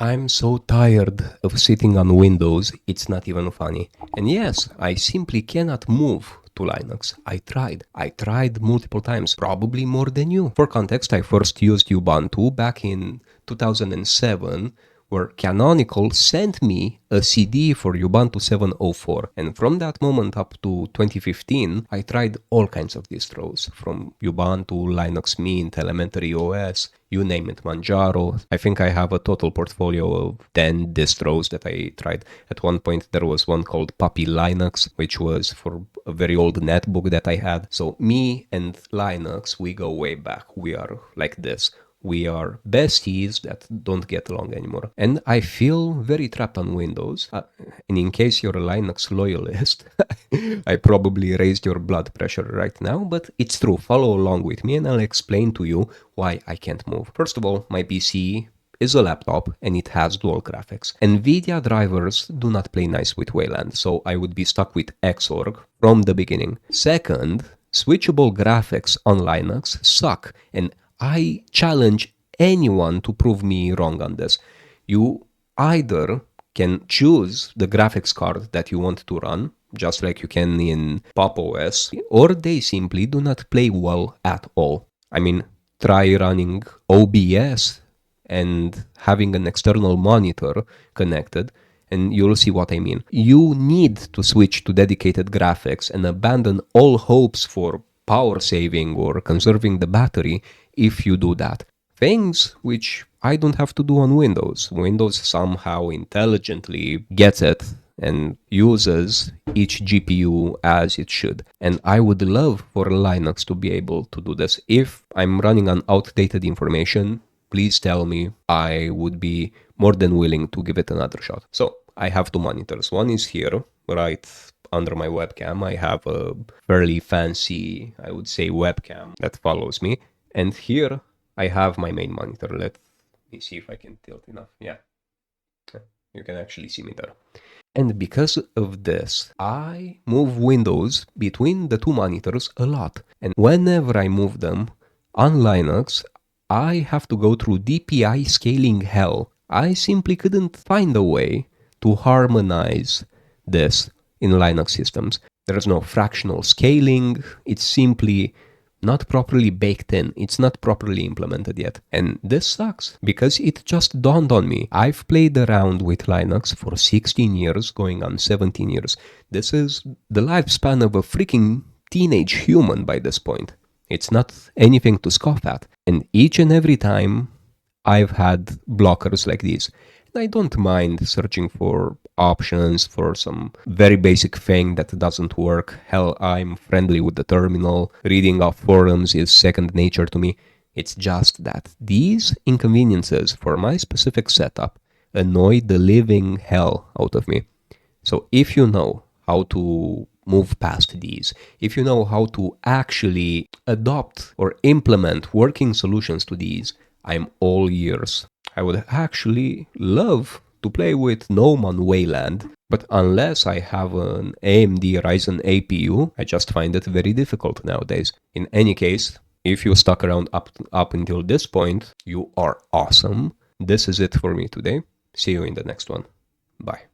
I'm so tired of sitting on Windows, it's not even funny. And yes, I simply cannot move to Linux. I tried multiple times, probably more than you. For context, I first used Ubuntu back in 2007, where Canonical sent me a CD for Ubuntu 7.04. And from that moment up to 2015, I tried all kinds of distros, from Ubuntu, Linux Mint, Elementary OS, you name it, Manjaro. I think I have a total portfolio of 10 distros that I tried. At one point, there was one called Puppy Linux, which was for a very old netbook that I had. So me and Linux, we go way back. We are like this. We are besties that don't get along anymore. And I feel very trapped on Windows. And in case you're a Linux loyalist, I probably raised your blood pressure right now, but it's true. Follow along with me and I'll explain to you why I can't move. First of all, my PC is a laptop and it has dual graphics. NVIDIA drivers do not play nice with Wayland, so I would be stuck with Xorg from the beginning. Second, switchable graphics on Linux suck, and I challenge anyone to prove me wrong on this. You either can choose the graphics card that you want to run, just like you can in Pop OS, or they simply do not play well at all. I mean, try running OBS and having an external monitor connected, and you'll see what I mean. You need to switch to dedicated graphics and abandon all hopes for power saving or conserving the battery if you do that. Things which I don't have to do on Windows. Windows somehow intelligently gets it and uses each GPU as it should. And I would love for Linux to be able to do this. If I'm running on outdated information, please tell me. I would be more than willing to give it another shot. So I have two monitors. One is here, right under my webcam. I have a fairly fancy, I would say, webcam that follows me. And here I have my main monitor. Let me see if I can tilt enough. Yeah, you can actually see me there. And because of this, I move windows between the two monitors a lot. And whenever I move them on Linux, I have to go through DPI scaling hell. I simply couldn't find a way to harmonize this in Linux systems. There's no fractional scaling. It's simply not properly baked in. It's not properly implemented yet. And this sucks because it just dawned on me. I've played around with Linux for 16 years, going on 17 years. This is the lifespan of a freaking teenage human by this point. It's not anything to scoff at. And each and every time I've had blockers like these. I don't mind searching for options for some very basic thing that doesn't work. Hell, I'm friendly with the terminal. Reading off forums is second nature to me. It's just that these inconveniences for my specific setup annoy the living hell out of me. So if you know how to move past these, if you know how to actually adopt or implement working solutions to these, I'm all ears. I would actually love to play with GNOME on Wayland, but unless I have an AMD Ryzen APU, I just find it very difficult nowadays. In any case, if you stuck around up until this point, you are awesome. This is it for me today. See you in the next one. Bye.